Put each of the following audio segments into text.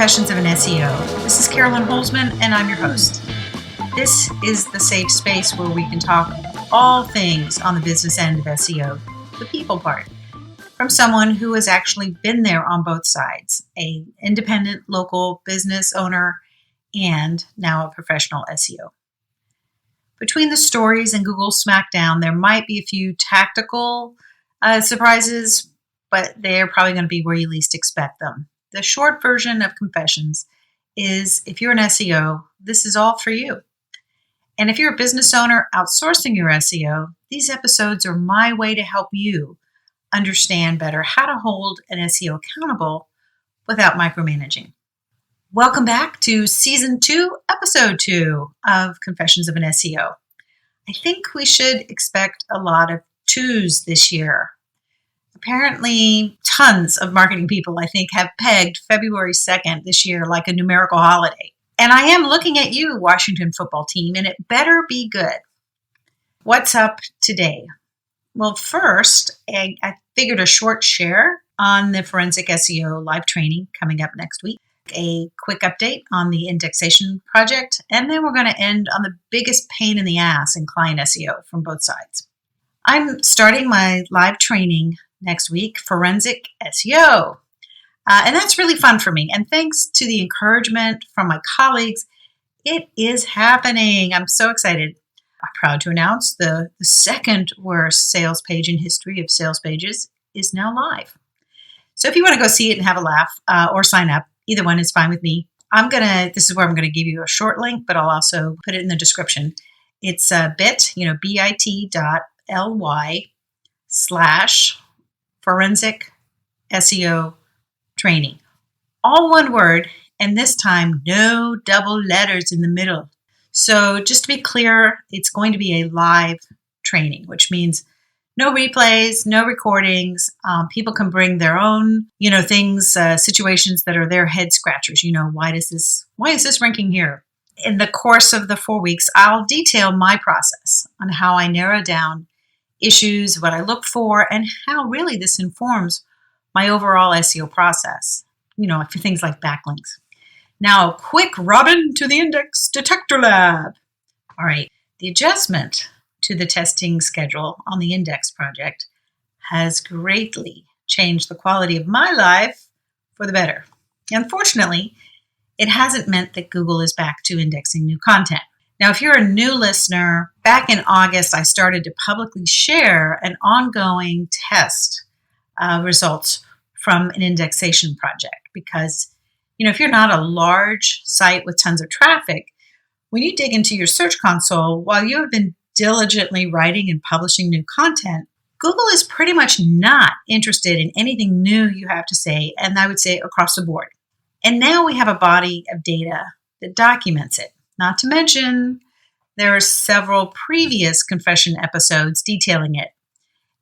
Confessions of an SEO. This is Carolyn Holzman, and I'm your host. This is the safe space where we can talk all things on the business end of SEO, the people part, from someone who has actually been there on both sides, an independent local business owner and now a professional SEO. Between the stories and Google Smackdown, there might be a few tactical surprises, but they're probably going to be where you least expect them. The short version of Confessions is, if you're an SEO, this is all for you. And if you're a business owner outsourcing your SEO, these episodes are my way to help you understand better how to hold an SEO accountable without micromanaging. Welcome back to Season 2, Episode 2 of Confessions of an SEO. I think we should expect a lot of twos this year. Apparently, tons of marketing people, I think, have pegged February 2nd this year like a numerical holiday. And I am looking at you, Washington football team, and it better be good. What's up today? Well, first, I figured a short share on the Forensic SEO live training coming up next week, a quick update on the indexation project, and then we're going to end on the biggest pain in the ass in client SEO from both sides. I'm starting my live training next week, Forensic SEO. And that's really fun for me. And thanks to the encouragement from my colleagues, it is happening. I'm so excited. I'm proud to announce the second worst sales page in history of sales pages is now live. So if you want to go see it and have a laugh or sign up, either one is fine with me. This is where I'm going to give you a short link, but I'll also put it in the description. It's bit.ly/forensic SEO training. All one word, and this time no double letters in the middle. So just to be clear, it's going to be a live training, which means no replays, no recordings. People can bring their own, things, situations that are their head scratchers. Why is this ranking here? In the course of the 4 weeks, I'll detail my process on how I narrow down issues, what I look for, and how really this informs my overall SEO process, for things like backlinks. Now, quick Robin to the Index Detector Lab. All right, the adjustment to the testing schedule on the Index project has greatly changed the quality of my life for the better. Unfortunately, it hasn't meant that Google is back to indexing new content. Now, if you're a new listener, back in August, I started to publicly share an ongoing test results from an indexation project because, if you're not a large site with tons of traffic, when you dig into your search console, while you have been diligently writing and publishing new content, Google is pretty much not interested in anything new you have to say, and I would say across the board. And now we have a body of data that documents it. Not to mention, there are several previous confession episodes detailing it.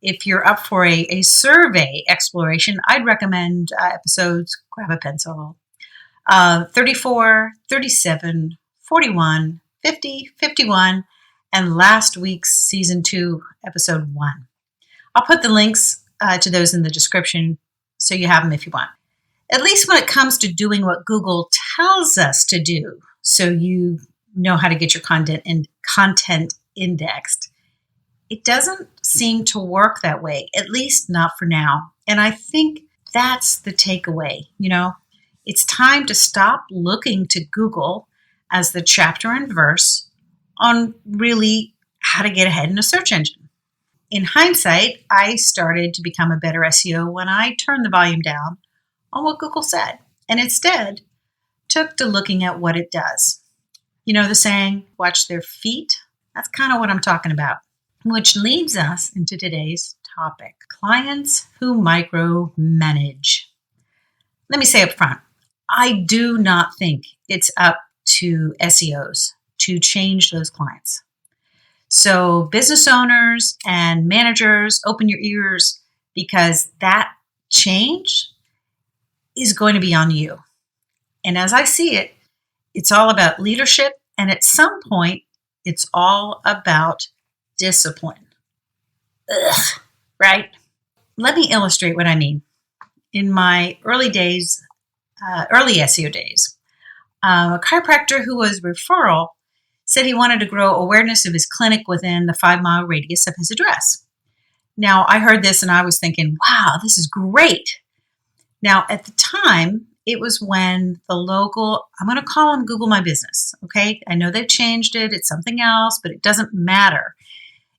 If you're up for a survey exploration, I'd recommend episodes, grab a pencil, 34, 37, 41, 50, 51, and last week's Season 2, Episode 1. I'll put the links to those in the description so you have them if you want. At least when it comes to doing what Google tells us to do, so you know how to get your content indexed. It doesn't seem to work that way, at least not for now. And I think that's the takeaway. It's time to stop looking to Google as the chapter and verse on really how to get ahead in a search engine. In hindsight, I started to become a better SEO when I turned the volume down on what Google said and instead took to looking at what it does. The saying, watch their feet? That's kind of what I'm talking about, which leads us into today's topic, clients who micromanage. Let me say up front, I do not think it's up to SEOs to change those clients. So business owners and managers, open your ears because that change is going to be on you. And as I see it, it's all about leadership, and at some point, it's all about discipline. Right? Let me illustrate what I mean. In my early days early SEO days. A chiropractor who was referral said he wanted to grow awareness of his clinic within the 5-mile radius of his address. Now, I heard this and I was thinking, wow, this is great. Now, at the time, it was when the local, I'm going to call them Google My Business, okay? I know they've changed it. It's something else, but it doesn't matter.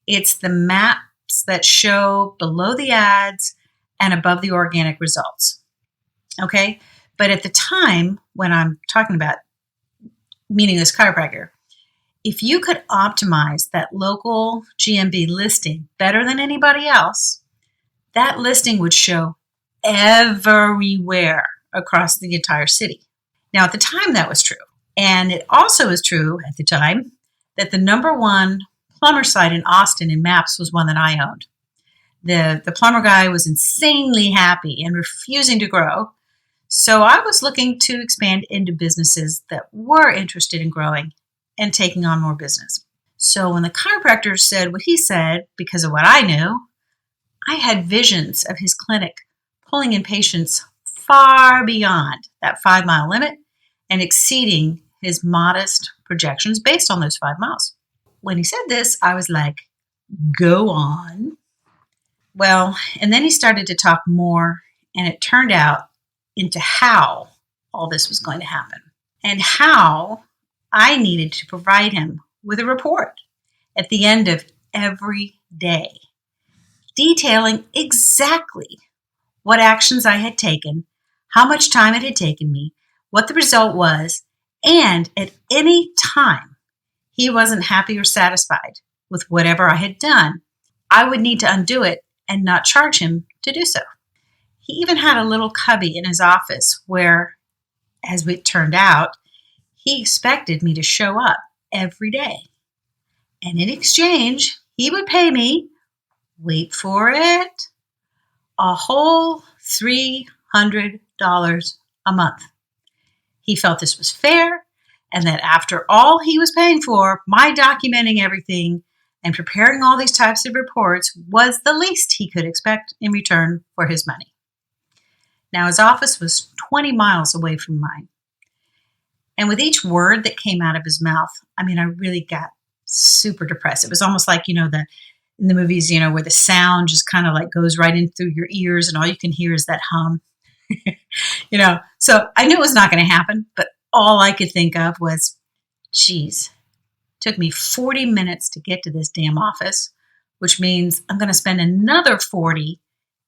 It's the maps that show below the ads and above the organic results, okay? But at the time, when I'm talking about meeting this chiropractor, if you could optimize that local GMB listing better than anybody else, that listing would show everywhere across the entire city. Now, at the time, that was true. And it also was true at the time that the number one plumber site in Austin in maps was one that I owned. The plumber guy was insanely happy and refusing to grow. So I was looking to expand into businesses that were interested in growing and taking on more business. So when the chiropractor said what he said, because of what I knew, I had visions of his clinic pulling in patients far beyond that 5-mile limit and exceeding his modest projections based on those 5 miles. When he said this, I was like, go on. Well, and then he started to talk more, and it turned out into how all this was going to happen and how I needed to provide him with a report at the end of every day, detailing exactly what actions I had taken, how much time it had taken me, what the result was, and at any time he wasn't happy or satisfied with whatever I had done, I would need to undo it and not charge him to do so. He even had a little cubby in his office where, as it turned out, he expected me to show up every day. And in exchange, he would pay me, wait for it, a whole $300 a month. He felt this was fair and that after all he was paying for, my documenting everything and preparing all these types of reports was the least he could expect in return for his money. Now, his office was 20 miles away from mine. And with each word that came out of his mouth, I really got super depressed. It was almost like, in the movies, where the sound just kind of like goes right in through your ears and all you can hear is that hum. So I knew it was not going to happen, but all I could think of was, geez, it took me 40 minutes to get to this damn office, which means I'm going to spend another 40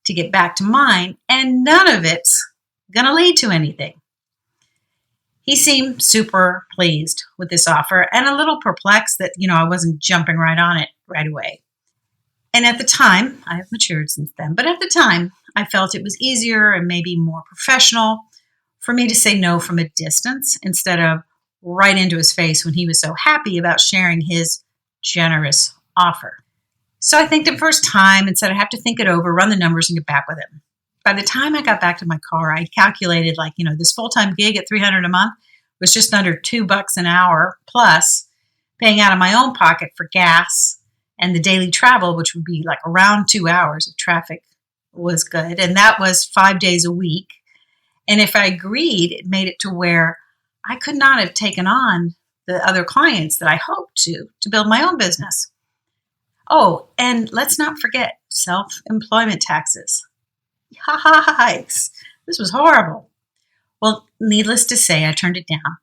to get back to mine, and none of it's going to lead to anything. He seemed super pleased with this offer and a little perplexed that, I wasn't jumping right on it right away. And at the time, I have matured since then, but at the time, I felt it was easier and maybe more professional for me to say no from a distance instead of right into his face when he was so happy about sharing his generous offer. So I thanked him for his time and said I'd have to think it over, run the numbers, and get back with him. By the time I got back to my car, I calculated this full-time gig at $300 a month was just under $2 an hour, plus paying out of my own pocket for gas and the daily travel, which would be like around 2 hours of traffic, was good. And that was 5 days a week. And if I agreed, it made it to where I could not have taken on the other clients that I hoped to build my own business. Oh, and let's not forget self-employment taxes. Yikes, this was horrible. Well, needless to say, I turned it down.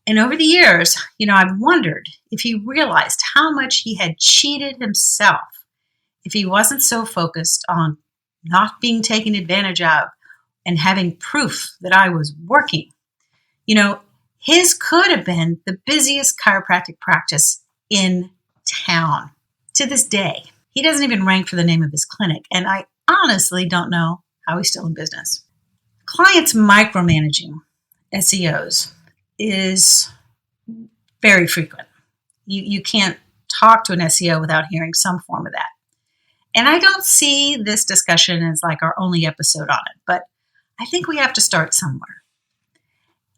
And over the years, I've wondered if he realized how much he had cheated himself if he wasn't so focused on not being taken advantage of and having proof that I was working. His could have been the busiest chiropractic practice in town. To this day, he doesn't even rank for the name of his clinic, and I honestly don't know how he's still in business. Clients micromanaging SEOs is very frequent. You can't talk to an SEO without hearing some form of that. And I don't see this discussion as like our only episode on it, but I think we have to start somewhere.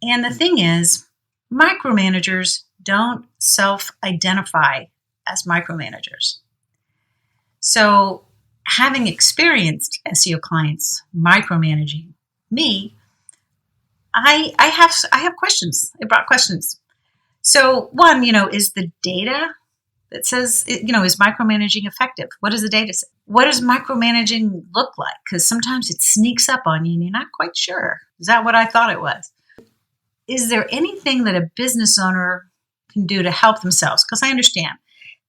And the thing is, micromanagers don't self-identify as micromanagers. So having experienced SEO clients micromanaging me, I have questions. I brought questions. So one, is the data that says, is micromanaging effective? What does the data say? What does micromanaging look like? Because sometimes it sneaks up on you and you're not quite sure. Is that what I thought it was? Is there anything that a business owner can do to help themselves? Because I understand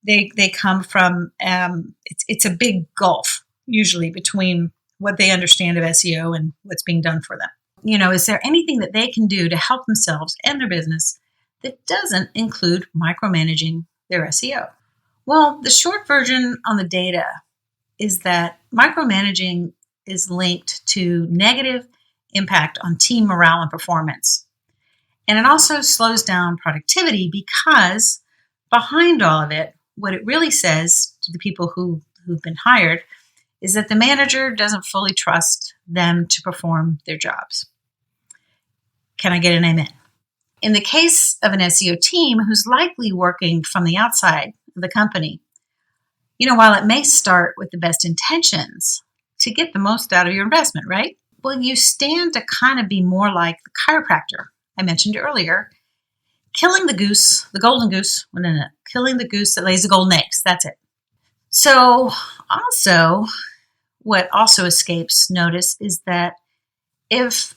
they come from, it's a big gulf usually between what they understand of SEO and what's being done for them. Is there anything that they can do to help themselves and their business that doesn't include micromanaging their SEO? Well, the short version on the data is that micromanaging is linked to negative impact on team morale and performance. And it also slows down productivity because behind all of it, what it really says to the people who've been hired is that the manager doesn't fully trust them to perform their jobs. Can I get an amen? In the case of an SEO team who's likely working from the outside of the company, while it may start with the best intentions to get the most out of your investment, right? Well, you stand to kind of be more like the chiropractor I mentioned earlier, killing the goose, the golden goose, killing the goose that lays the golden eggs. That's it. So also, what also escapes notice is that if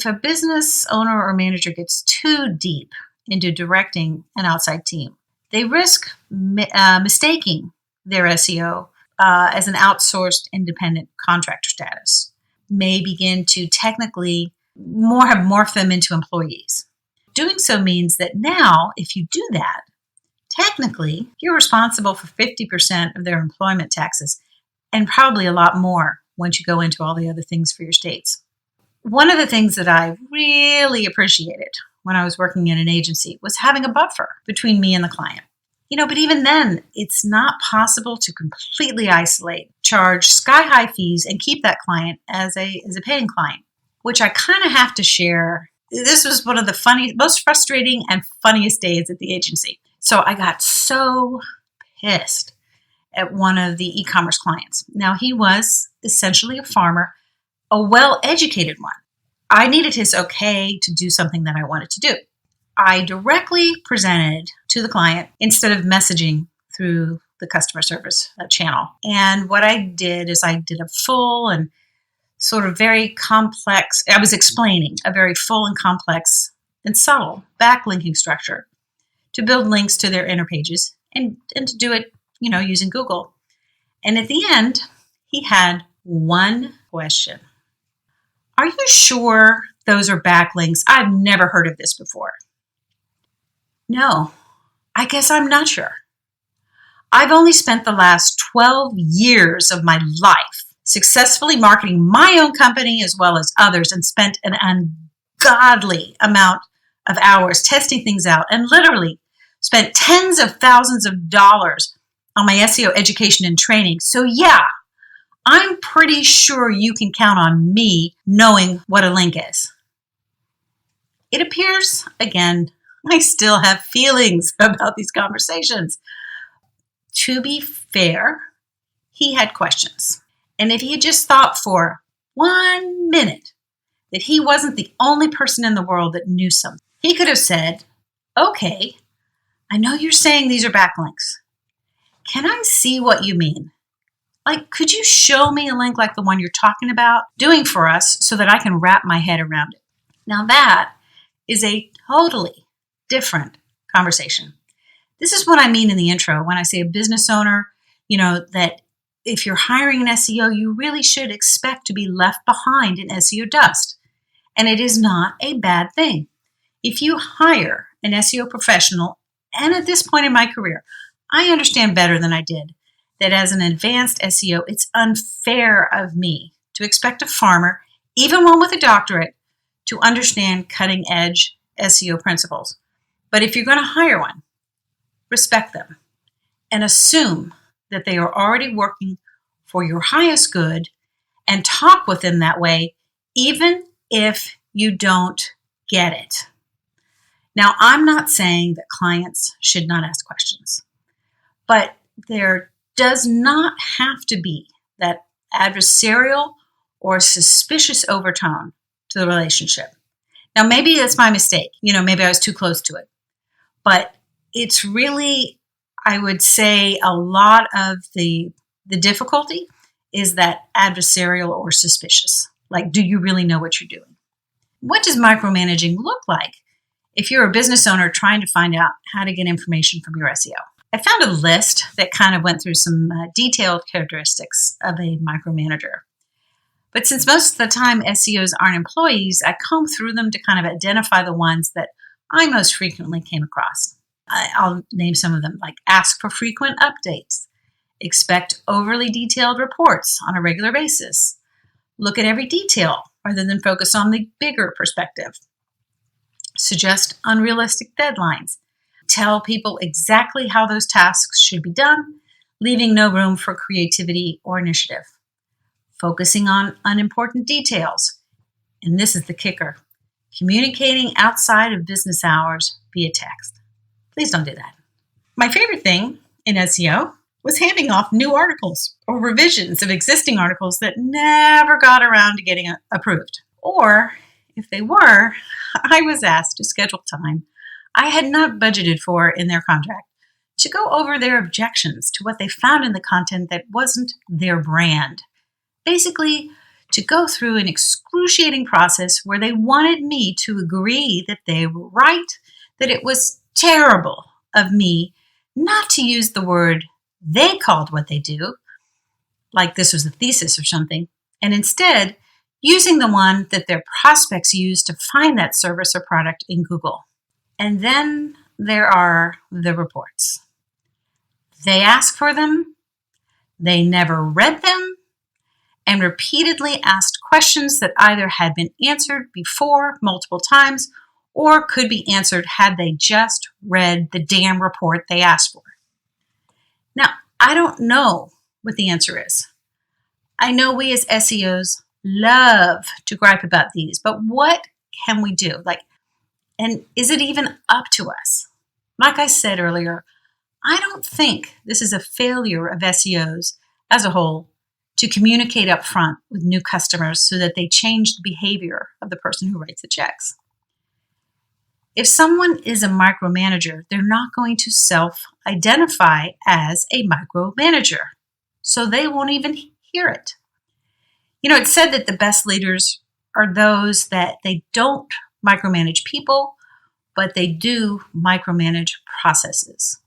a business owner or manager gets too deep into directing an outside team, they risk mistaking their SEO as an outsourced independent contractor status, may begin to technically have morphed them into employees. Doing so means that now, if you do that, technically, you're responsible for 50% of their employment taxes and probably a lot more once you go into all the other things for your states. One of the things that I really appreciated when I was working in an agency was having a buffer between me and the client. But even then, it's not possible to completely isolate, charge sky-high fees, and keep that client as a paying client, which I kind of have to share. This was one of the most frustrating and funniest days at the agency. So I got so pissed at one of the e-commerce clients. Now, he was essentially a farmer, a well-educated one. I needed his okay to do something that I wanted to do. I directly presented to the client instead of messaging through the customer service channel. And what I did is I did a full and sort of very complex, I was explaining a very full and complex and subtle backlinking structure to build links to their inner pages and to do it, using Google. And at the end, he had one question. Are you sure those are backlinks? I've never heard of this before. No, I guess I'm not sure. I've only spent the last 12 years of my life successfully marketing my own company as well as others and spent an ungodly amount of hours testing things out and literally spent tens of thousands of dollars on my SEO education and training. So yeah, I'm pretty sure you can count on me knowing what a link is. It appears, again, I still have feelings about these conversations. To be fair, he had questions. And if he had just thought for 1 minute that he wasn't the only person in the world that knew something, he could have said, okay, I know you're saying these are backlinks. Can I see what you mean? Like, could you show me a link like the one you're talking about doing for us so that I can wrap my head around it? Now that is a totally different conversation. This is what I mean in the intro when I say a business owner, that if you're hiring an SEO, you really should expect to be left behind in SEO dust. And it is not a bad thing. If you hire an SEO professional, and at this point in my career, I understand better than I did that as an advanced SEO, it's unfair of me to expect a farmer, even one with a doctorate, to understand cutting edge SEO principles. But if you're going to hire one, respect them and assume that they are already working for your highest good and talk with them that way, even if you don't get it. Now, I'm not saying that clients should not ask questions, but there does not have to be that adversarial or suspicious overtone to the relationship. Now, maybe that's my mistake. Maybe I was too close to it. But it's really, I would say, a lot of the difficulty is that adversarial or suspicious. Like, do you really know what you're doing? What does micromanaging look like if you're a business owner trying to find out how to get information from your SEO? I found a list that kind of went through some detailed characteristics of a micromanager. But since most of the time SEOs aren't employees, I combed through them to kind of identify the ones that I most frequently came across. I'll name some of them, like ask for frequent updates, expect overly detailed reports on a regular basis, look at every detail rather than focus on the bigger perspective, suggest unrealistic deadlines, tell people exactly how those tasks should be done, leaving no room for creativity or initiative, focusing on unimportant details, and this is the kicker, communicating outside of business hours via text. Please don't do that. My favorite thing in SEO was handing off new articles or revisions of existing articles that never got around to getting approved. Or, if they were, I was asked to schedule time I had not budgeted for in their contract to go over their objections to what they found in the content that wasn't their brand. Basically, to go through an excruciating process where they wanted me to agree that they were right, that it was terrible of me not to use the word they called what they do, like this was a thesis or something, and instead using the one that their prospects use to find that service or product in Google. And then there are the reports. They ask for them, they never read them, and repeatedly asked questions that either had been answered before multiple times or could be answered had they just read the damn report they asked for. Now, I don't know what the answer is. I know we as SEOs love to gripe about these, but what can we do? And is it even up to us? Like I said earlier, I don't think this is a failure of SEOs as a whole to communicate up front with new customers so that they change the behavior of the person who writes the checks. If someone is a micromanager, they're not going to self-identify as a micromanager, so they won't even hear it. It's said that the best leaders are those that they don't micromanage people, but they do micromanage processes.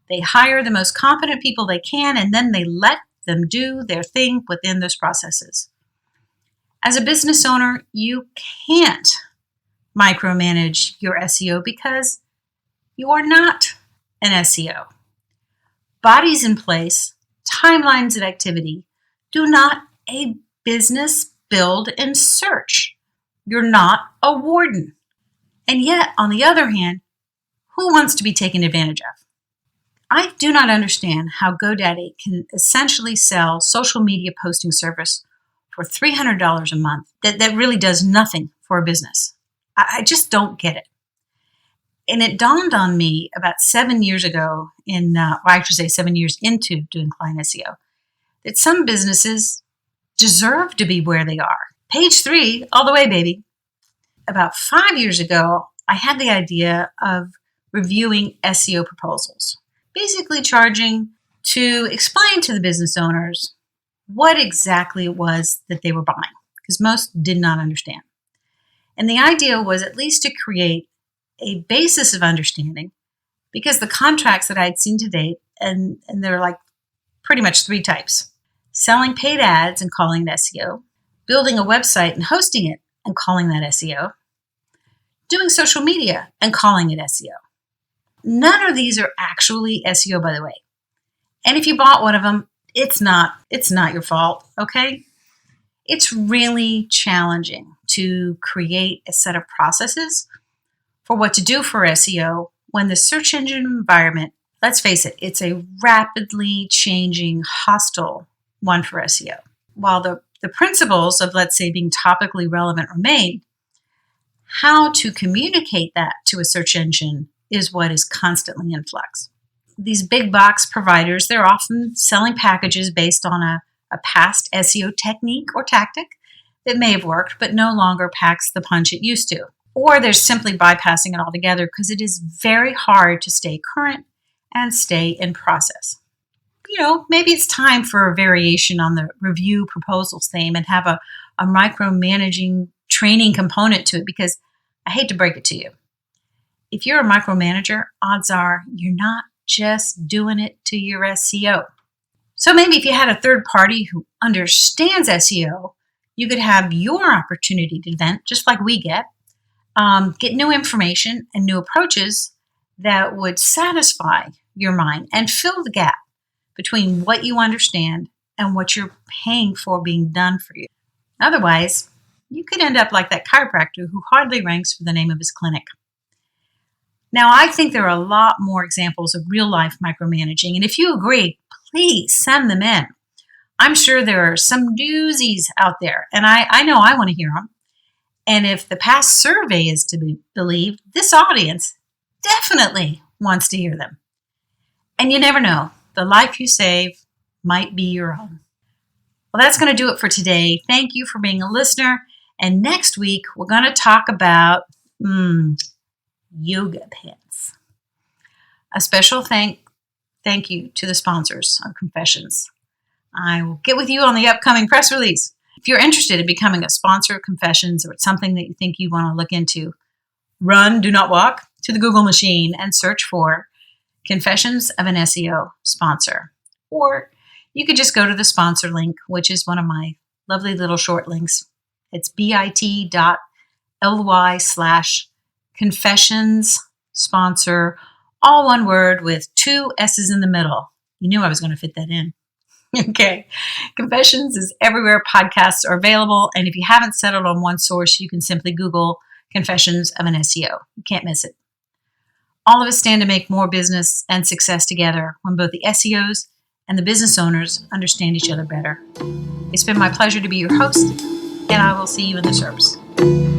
They hire the most competent people they can, and then they let them do their thing within those processes. As a business owner, you can't micromanage your SEO because you are not an SEO. Bodies in place, timelines of activity, do not a business build and search. You're not a warden. And yet, on the other hand, who wants to be taken advantage of? I do not understand how GoDaddy can essentially sell social media posting service for $300 a month that really does nothing for a business. I just don't get it. And it dawned on me about 7 years ago, 7 years into doing client SEO, that some businesses deserve to be where they are. Page 3, all the way, baby. About 5 years ago, I had the idea of reviewing SEO proposals, basically charging to explain to the business owners what exactly it was that they were buying, because most did not understand. And the idea was at least to create a basis of understanding, because the contracts that I'd seen to date, and they're like pretty much 3 types: selling paid ads and calling it SEO, building a website and hosting it and calling that SEO, doing social media and calling it SEO. None of these are actually SEO, by the way. And if you bought one of them, it's not your fault, okay? It's really challenging to create a set of processes for what to do for SEO when the search engine environment, let's face it, it's a rapidly changing, hostile one for SEO. While the principles of, let's say, being topically relevant remain, how to communicate that to a search engine is what is constantly in flux. These big box providers, they're often selling packages based on a past SEO technique or tactic that may have worked, but no longer packs the punch it used to. or there's simply bypassing it altogether because it is very hard to stay current and stay in process. Maybe it's time for a variation on the review proposals theme and have a micromanaging training component to it, because I hate to break it to you. If you're a micromanager, odds are you're not just doing it to your SEO. So maybe if you had a third party who understands SEO, you could have your opportunity to vent, just like we get new information and new approaches that would satisfy your mind and fill the gap between what you understand and what you're paying for being done for you. Otherwise, you could end up like that chiropractor who hardly ranks for the name of his clinic. Now, I think there are a lot more examples of real-life micromanaging, and if you agree, please send them in. I'm sure there are some doozies out there, and I know I want to hear them. And if the past survey is to be believed, this audience definitely wants to hear them. And you never know, the life you save might be your own. Well, that's going to do it for today. Thank you for being a listener. And next week, we're going to talk about yoga pants. A special thank you to the sponsors of Confessions. I will get with you on the upcoming press release. If you're interested in becoming a sponsor of Confessions, or it's something that you think you want to look into, run, do not walk, to the Google machine and search for Confessions of an SEO sponsor. Or you could just go to the sponsor link, which is one of my lovely little short links. It's bit.ly/confessions sponsor, all one word with 2 S's in the middle. You knew I was going to fit that in. Okay. Confessions is everywhere podcasts are available. And if you haven't settled on one source, you can simply Google Confessions of an SEO. You can't miss it. All of us stand to make more business and success together when both the SEOs and the business owners understand each other better. It's been my pleasure to be your host, and I will see you in the SERPs.